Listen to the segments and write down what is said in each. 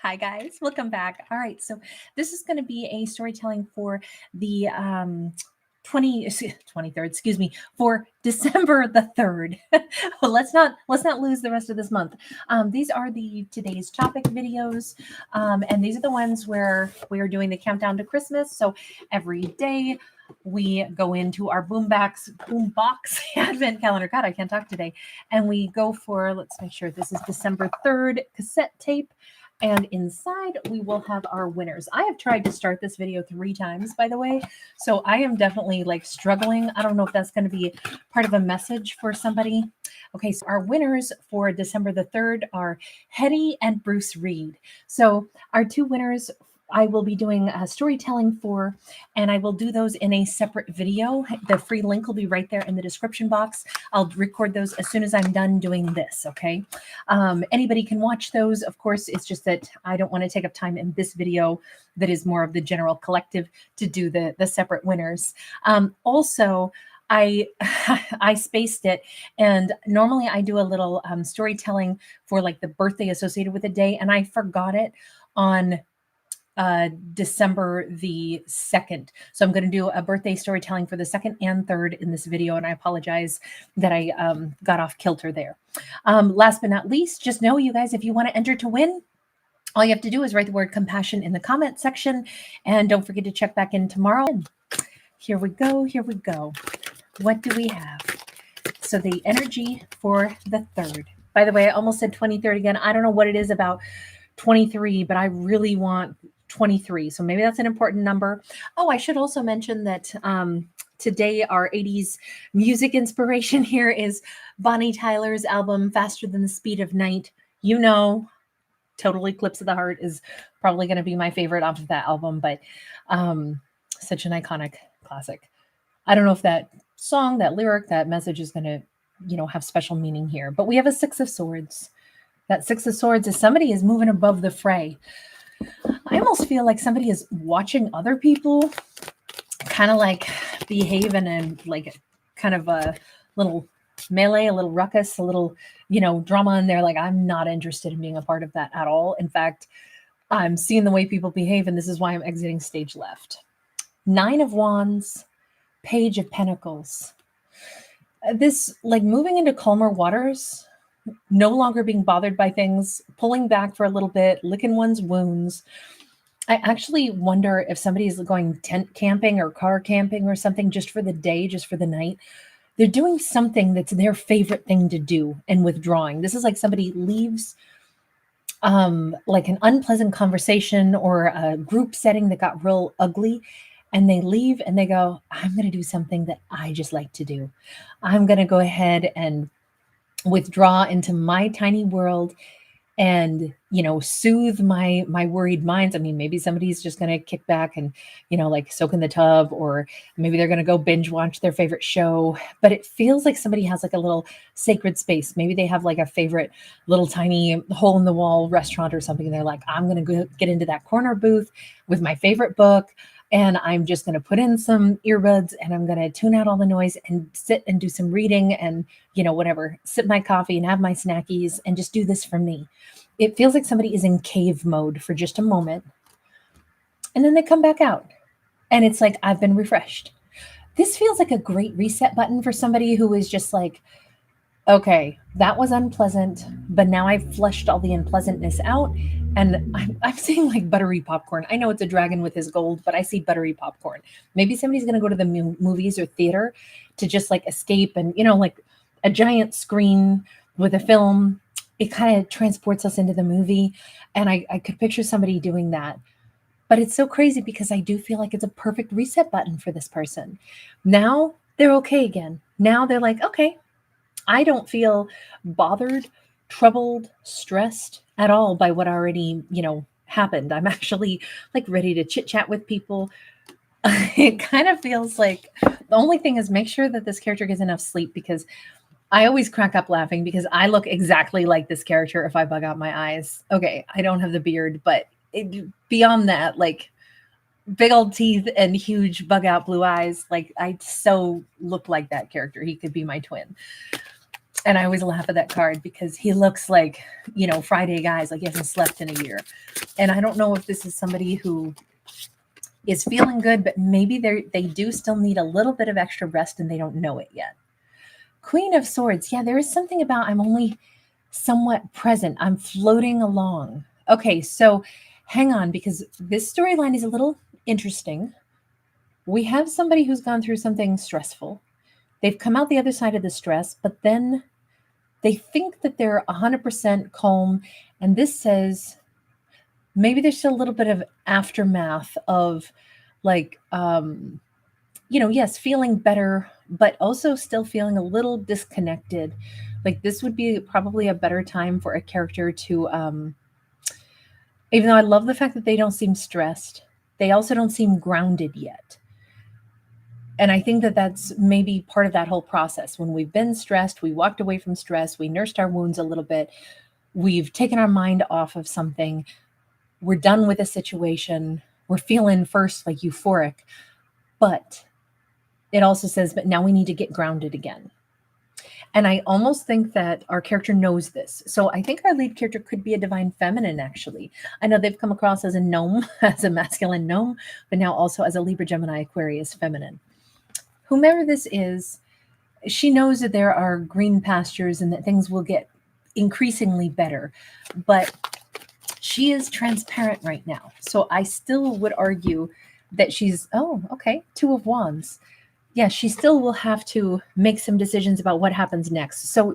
Hi guys, welcome back. All right, so this is going to be a storytelling for the 23rd, excuse me, for December the 3rd. Well, let's not lose the rest of this month. These are the today's topic videos, and these are the ones where we are doing the countdown to Christmas. So every day we go into our boombox advent calendar. God, I can't talk today. And we go for, let's make sure this is December 3rd cassette tape. And inside we will have our winners. I have tried to start this video 3 times, by the way. So I am definitely like struggling. I don't know if that's going to be part of a message for somebody. Okay, so our winners for December the 3rd are Hetty and Bruce Reed. So our 2 winners I will be doing storytelling for, and I will do those in a separate video. The free link will be right there in the description box. I'll record those as soon as I'm done doing this, okay? Anybody can watch those. Of course, it's just that I don't want to take up time in this video that is more of the general collective to do the separate winners. Also, I spaced it, and normally I do a little storytelling for like the birthday associated with the day, and I forgot it on December the 2nd. So I'm going to do a birthday storytelling for the 2nd and 3rd in this video. And I apologize that I got off kilter there. Last but not least, just know, you guys, if you want to enter to win, all you have to do is write the word compassion in the comment section. And don't forget to check back in tomorrow. Here we go. Here we go. What do we have? So the energy for the 3rd. By the way, I almost said 23rd again. I don't know what it is about 23, but I really want 23. So maybe that's an important number. Oh, I should also mention that today our 80s music inspiration here is Bonnie Tyler's album, Faster Than the Speed of Night. You know, Total Eclipse of the Heart is probably going to be my favorite off of that album, but such an iconic classic. I don't know if that song, that lyric, that message is going to, you know, have special meaning here, but we have a 6 of Swords. That 6 of Swords is somebody is moving above the fray. I almost feel like somebody is watching other people kind of like behave in a like kind of a little melee, a little ruckus, a little, you know, drama in there. Like, I'm not interested in being a part of that at all. In fact, I'm seeing the way people behave, and this is why I'm exiting stage left. 9 of Wands, Page of Pentacles. This like moving into calmer waters, no longer being bothered by things, pulling back for a little bit, licking one's wounds. I actually wonder if somebody is going tent camping or car camping or something just for the day, just for the night. They're doing something that's their favorite thing to do and withdrawing. This is like somebody leaves like an unpleasant conversation or a group setting that got real ugly, and they leave and they go, I'm going to do something that I just like to do. I'm going to go ahead and withdraw into my tiny world and, you know, soothe my worried minds. I mean, maybe somebody's just going to kick back and, you know, like soak in the tub, or maybe they're going to go binge watch their favorite show. But it feels like somebody has like a little sacred space. Maybe they have like a favorite little tiny hole in the wall restaurant or something. And they're like, I'm going to go get into that corner booth with my favorite book, and I'm just going to put in some earbuds, and I'm going to tune out all the noise and sit and do some reading and, you know, whatever, sip my coffee and have my snackies and just do this for me. It feels like somebody is in cave mode for just a moment, and then they come back out and it's like, I've been refreshed. This feels like a great reset button for somebody who is just like, okay, that was unpleasant, but now I've flushed all the unpleasantness out, and I'm seeing like buttery popcorn. I know it's a dragon with his gold, but I see buttery popcorn. Maybe somebody's going to go to the movies or theater to just like escape, and, you know, like a giant screen with a film, it kind of transports us into the movie. And I could picture somebody doing that. But it's so crazy because I do feel like it's a perfect reset button for this person. Now they're okay again. Now they're like, okay, I don't feel bothered, troubled, stressed at all by what already, you know, happened. I'm actually like ready to chit chat with people. It kind of feels like the only thing is make sure that this character gets enough sleep, because I always crack up laughing because I look exactly like this character if I bug out my eyes. Okay, I don't have the beard, but beyond that, like big old teeth and huge bug out blue eyes, like I so look like that character. He could be my twin. And I always laugh at that card because he looks like, Friday guys, like he hasn't slept in a year. And I don't know if this is somebody who is feeling good, but maybe they do still need a little bit of extra rest and they don't know it yet. Queen of Swords. Yeah, there is something about I'm only somewhat present. I'm floating along. Okay, so hang on, because this storyline is a little interesting. We have somebody who's gone through something stressful. They've come out the other side of the stress, but then they think that they're 100% calm. And this says maybe there's still a little bit of aftermath of like, yes, feeling better, but also still feeling a little disconnected. Like this would be probably a better time for a character to, even though I love the fact that they don't seem stressed, they also don't seem grounded yet. And I think that that's maybe part of that whole process. When we've been stressed, we walked away from stress, we nursed our wounds a little bit, we've taken our mind off of something, we're done with a situation, we're feeling first like euphoric, but it also says, but now we need to get grounded again. And I almost think that our character knows this. So I think our lead character could be a divine feminine, actually. I know they've come across as a gnome, as a masculine gnome, but now also as a Libra, Gemini, Aquarius feminine. Whomever this is, she knows that there are green pastures and that things will get increasingly better. But she is transparent right now. So I still would argue that she's, Two of Wands. Yeah, she still will have to make some decisions about what happens next. So,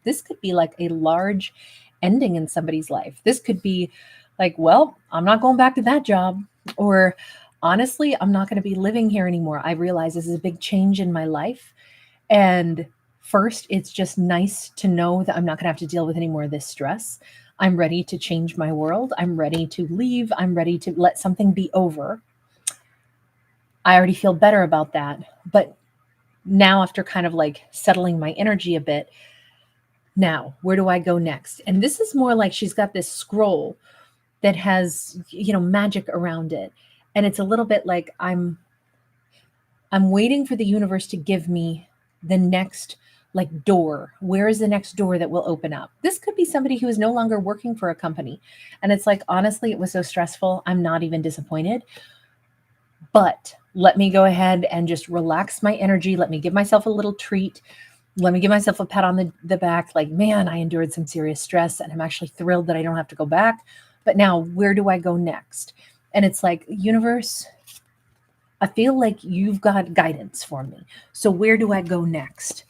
this could be like a large ending in somebody's life. This could be like, well, I'm not going back to that job. Or honestly, I'm not going to be living here anymore. I realize this is a big change in my life. And first, it's just nice to know that I'm not going to have to deal with any more of this stress. I'm ready to change my world. I'm ready to leave. I'm ready to let something be over. I already feel better about that. But now, after kind of like settling my energy a bit, now where do I go next? And this is more like she's got this scroll that has, magic around it. And it's a little bit like I'm waiting for the universe to give me the next like door. Where is the next door that will open up? This could be somebody who is no longer working for a company. And it's like, honestly, it was so stressful. I'm not even disappointed. But let me go ahead and just relax my energy. Let me give myself a little treat. Let me give myself a pat on the back. Like, man, I endured some serious stress and I'm actually thrilled that I don't have to go back. But now where do I go next? And it's like, universe, I feel like you've got guidance for me. So where do I go next?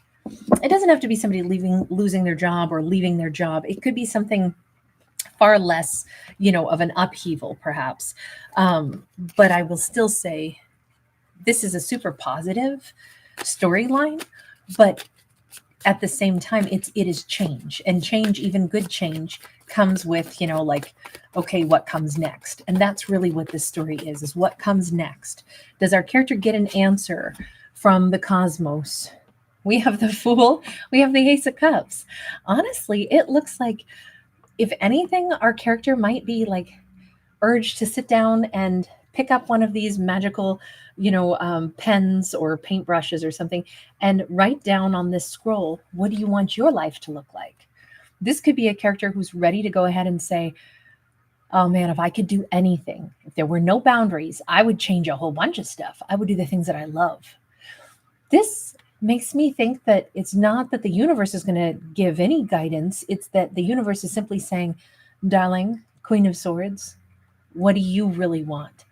It doesn't have to be somebody losing their job or leaving their job. It could be something far less, of an upheaval, perhaps. But I will still say this is a super positive storyline, but at the same time, it is change, and change, even good change, comes with, okay, what comes next? And that's really what this story is what comes next. Does our character get an answer from the cosmos? We have the Fool, we have the Ace of Cups. Honestly, it looks like, if anything, our character might be like urged to sit down and pick up one of these magical, pens or paintbrushes or something and write down on this scroll, what do you want your life to look like? This could be a character who's ready to go ahead and say, oh man, if I could do anything, if there were no boundaries, I would change a whole bunch of stuff. I would do the things that I love. This makes me think that it's not that the universe is going to give any guidance. It's that the universe is simply saying, darling, Queen of Swords, what do you really want?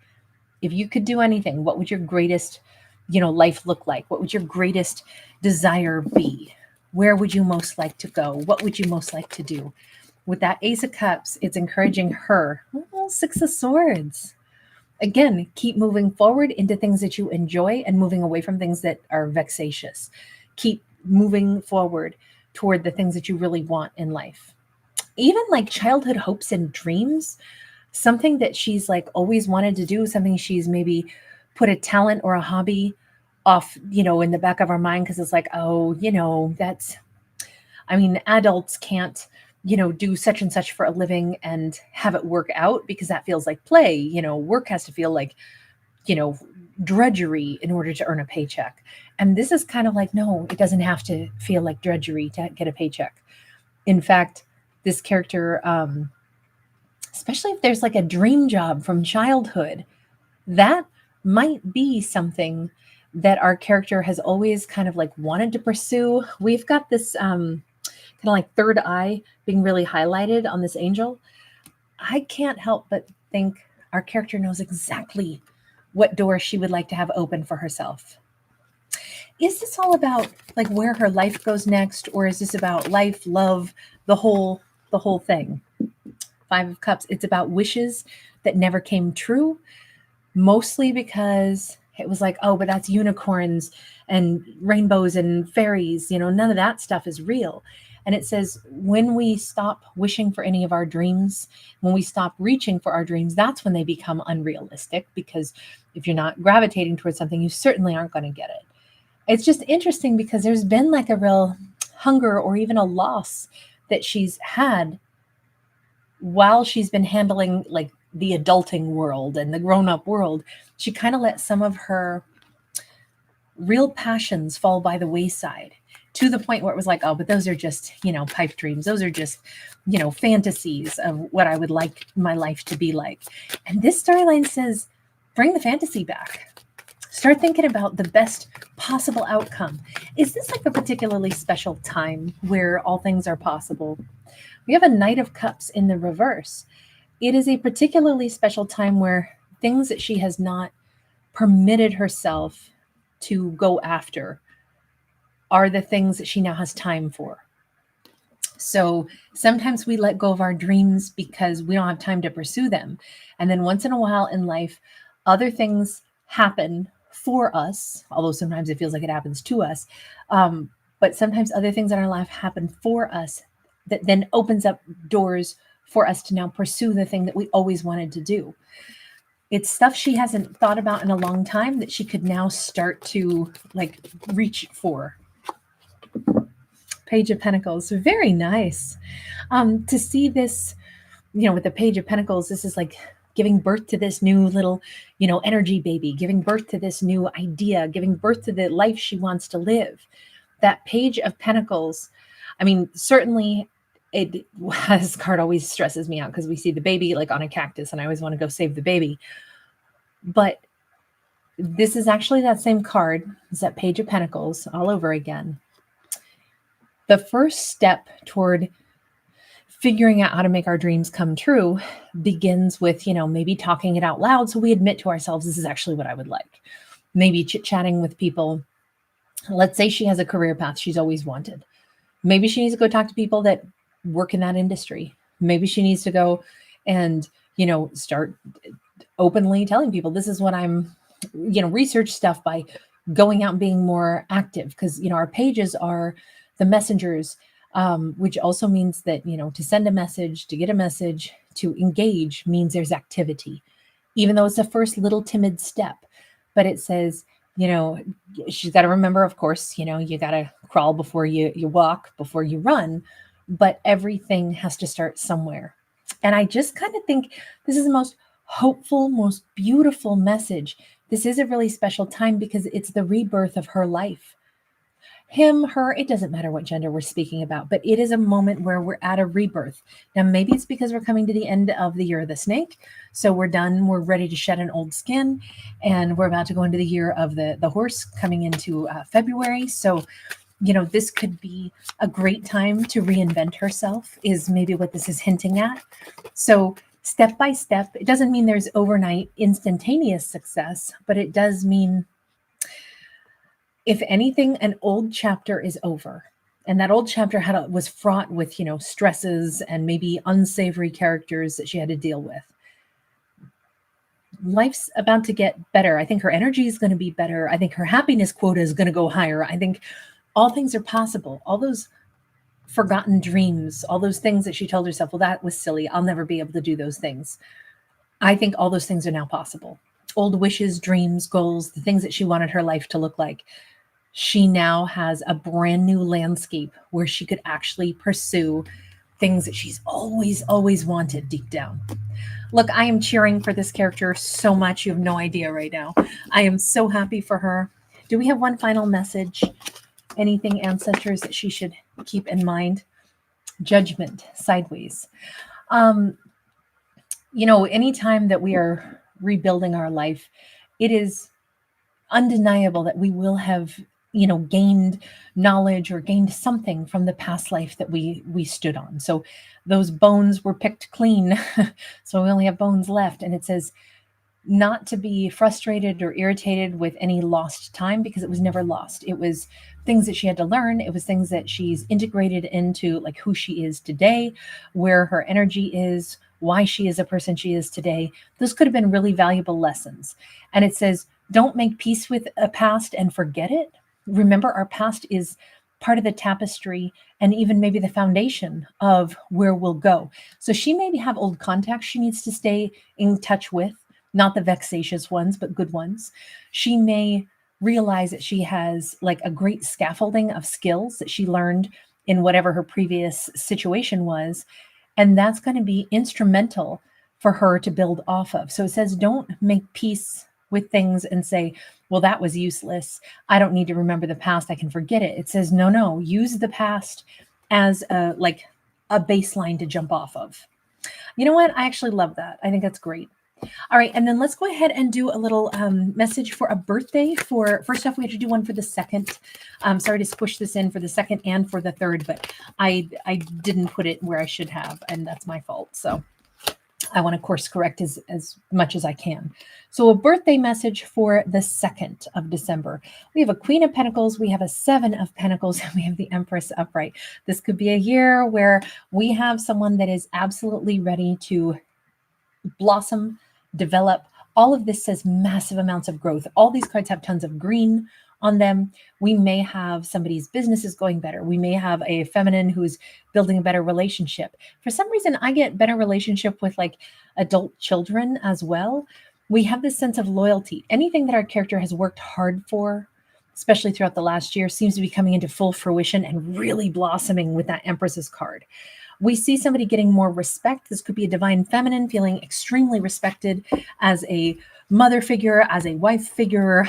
If you could do anything, what would your greatest, life look like? What would your greatest desire be? Where would you most like to go? What would you most like to do? With that Ace of Cups, it's encouraging her. Well, Six of Swords. Again, keep moving forward into things that you enjoy and moving away from things that are vexatious. Keep moving forward toward the things that you really want in life. Even like childhood hopes and dreams, something that she's like always wanted to do, something she's maybe put a talent or a hobby off, in the back of our mind because it's like, adults can't, do such and such for a living and have it work out because that feels like play. Work has to feel like, drudgery in order to earn a paycheck. And this is kind of like, no, it doesn't have to feel like drudgery to get a paycheck. In fact, this character, especially if there's like a dream job from childhood, that might be something that our character has always kind of like wanted to pursue. We've got this kind of like third eye being really highlighted on this angel. I can't help but think our character knows exactly what door she would like to have open for herself. Is this all about like where her life goes next, or is this about life, love, the whole thing? Five of Cups, it's about wishes that never came true, mostly because it was like, oh, but that's unicorns and rainbows and fairies, none of that stuff is real. And it says, when we stop wishing for any of our dreams, when we stop reaching for our dreams, that's when they become unrealistic, because if you're not gravitating towards something, you certainly aren't going to get it. It's just interesting because there's been like a real hunger or even a loss that she's had while she's been handling like the adulting world and the grown-up world. She kind of let some of her real passions fall by the wayside, to the point where it was like, oh, but those are just, pipe dreams. Those are just, fantasies of what I would like my life to be like. And this storyline says, bring the fantasy back. Start thinking about the best possible outcome. Is this like a particularly special time where all things are possible? We have a Knight of Cups in the reverse. It is a particularly special time where things that she has not permitted herself to go after are the things that she now has time for. So sometimes we let go of our dreams because we don't have time to pursue them. And then once in a while in life, other things happen for us, although sometimes it feels like it happens to us. But sometimes other things in our life happen for us that then opens up doors for us to now pursue the thing that we always wanted to do. It's stuff she hasn't thought about in a long time that she could now start to like reach for. Page of Pentacles, very nice. To see this, with the Page of Pentacles, this is like giving birth to this new little, energy baby, giving birth to this new idea, giving birth to the life she wants to live. That Page of Pentacles, I mean, certainly this card always stresses me out because we see the baby like on a cactus and I always want to go save the baby. But this is actually that same card. It's that Page of Pentacles all over again. The first step toward figuring out how to make our dreams come true begins with, maybe talking it out loud. So we admit to ourselves, this is actually what I would like. Maybe chit-chatting with people. Let's say she has a career path she's always wanted. Maybe she needs to go talk to people that work in that industry. Maybe she needs to go and, start openly telling people this is what I'm, research stuff by going out and being more active. Because, our pages are the messengers, which also means that, to send a message, to get a message, to engage means there's activity, even though it's the first little timid step. But it says, she's got to remember, of course, you got to crawl before you walk, before you run, but everything has to start somewhere. And I just kind of think this is the most hopeful, most beautiful message. This is a really special time because it's the rebirth of her life. Him, her, it doesn't matter what gender we're speaking about, but it is a moment where we're at a rebirth. Now, maybe it's because we're coming to the end of the year of the snake. So we're done. We're ready to shed an old skin. And we're about to go into the year of the horse coming into February. So, this could be a great time to reinvent herself is maybe what this is hinting at. So step by step, it doesn't mean there's overnight instantaneous success, but it does mean, if anything, an old chapter is over. And that old chapter was fraught with, stresses and maybe unsavory characters that she had to deal with. Life's about to get better. I think her energy is going to be better. I think her happiness quota is going to go higher. I think all things are possible. All those forgotten dreams, all those things that she told herself, well, that was silly. I'll never be able to do those things. I think all those things are now possible. Old wishes, dreams, goals, the things that she wanted her life to look like. She now has a brand new landscape where she could actually pursue things that she's always wanted deep down. Look, I am cheering for this character so much. You have no idea right now. I am so happy for her. Do we have one final message? Anything, ancestors, that she should keep in mind? Judgment, sideways. Um, anytime that we are rebuilding our life, it is undeniable that we will have gained knowledge or gained something from the past life that we stood on. So those bones were picked clean. So we only have bones left. And it says not to be frustrated or irritated with any lost time, because it was never lost. It was things that she had to learn. It was things that she's integrated into, like who she is today, where her energy is, why she is a person she is today. Those could have been really valuable lessons. And it says, don't make peace with a past and forget it. Remember, our past is part of the tapestry and even maybe the foundation of where we'll go. So she maybe have old contacts she needs to stay in touch with, not the vexatious ones, but good ones. She may realize that she has like a great scaffolding of skills that she learned in whatever her previous situation was. And that's going to be instrumental for her to build off of. So it says, don't make peace with things and say, well, that was useless. I don't need to remember the past. I can forget it. It says, no, use the past as a baseline to jump off of. You know what? I actually love that. I think that's great. All right. And then let's go ahead and do a little message for a birthday. First off, we have to do one for the second. Sorry to squish this in for the second and for the third, but I didn't put it where I should have, and that's my fault. So I want to course correct as much as I can. So a birthday message for the 2nd of December. We have a Queen of Pentacles, we have a 7 of Pentacles, and we have the Empress upright. This could be a year where we have someone that is absolutely ready to blossom, develop. All of this says massive amounts of growth. All these cards have tons of green on them. We may have somebody's business is going better. We may have a feminine who's building a better relationship. For some reason, I get better relationship with like adult children as well. We have this sense of loyalty. Anything that our character has worked hard for, especially throughout the last year, seems to be coming into full fruition and really blossoming with that Empress's card. We see somebody getting more respect. This could be a divine feminine feeling extremely respected as a mother figure, as a wife figure.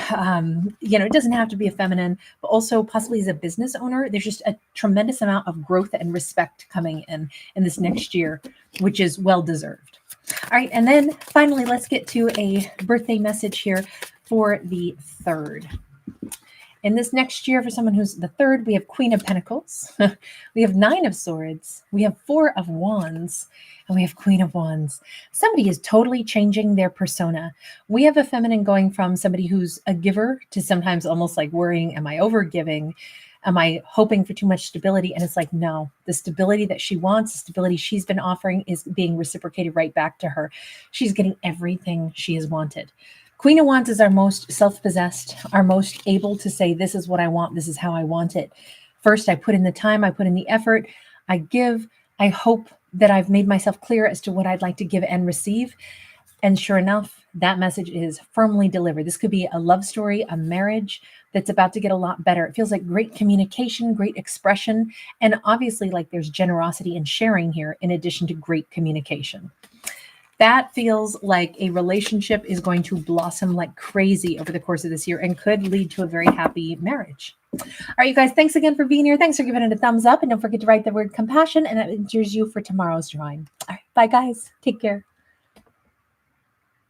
It doesn't have to be a feminine, but also possibly as a business owner. There's just a tremendous amount of growth and respect coming in this next year, which is well-deserved. All right. And then finally, let's get to a birthday message here for the 3rd. In this next year, for someone who's the 3rd, we have Queen of Pentacles, we have 9 of Swords, we have 4 of Wands, and we have Queen of Wands. Somebody is totally changing their persona. We have a feminine going from somebody who's a giver to sometimes almost like worrying, am I over giving? Am I hoping for too much stability? And it's like, no, the stability that she wants, the stability she's been offering is being reciprocated right back to her. She's getting everything she has wanted. Queen of Wands is our most self-possessed, our most able to say, this is what I want, this is how I want it. First, I put in the time, I put in the effort, I give, I hope that I've made myself clear as to what I'd like to give and receive. And sure enough, that message is firmly delivered. This could be a love story, a marriage that's about to get a lot better. It feels like great communication, great expression, and obviously like there's generosity and sharing here in addition to great communication. That feels like a relationship is going to blossom like crazy over the course of this year and could lead to a very happy marriage. All right, you guys, thanks again for being here. Thanks for giving it a thumbs up. And don't forget to write the word compassion, and that enters you for tomorrow's drawing. All right, bye, guys. Take care.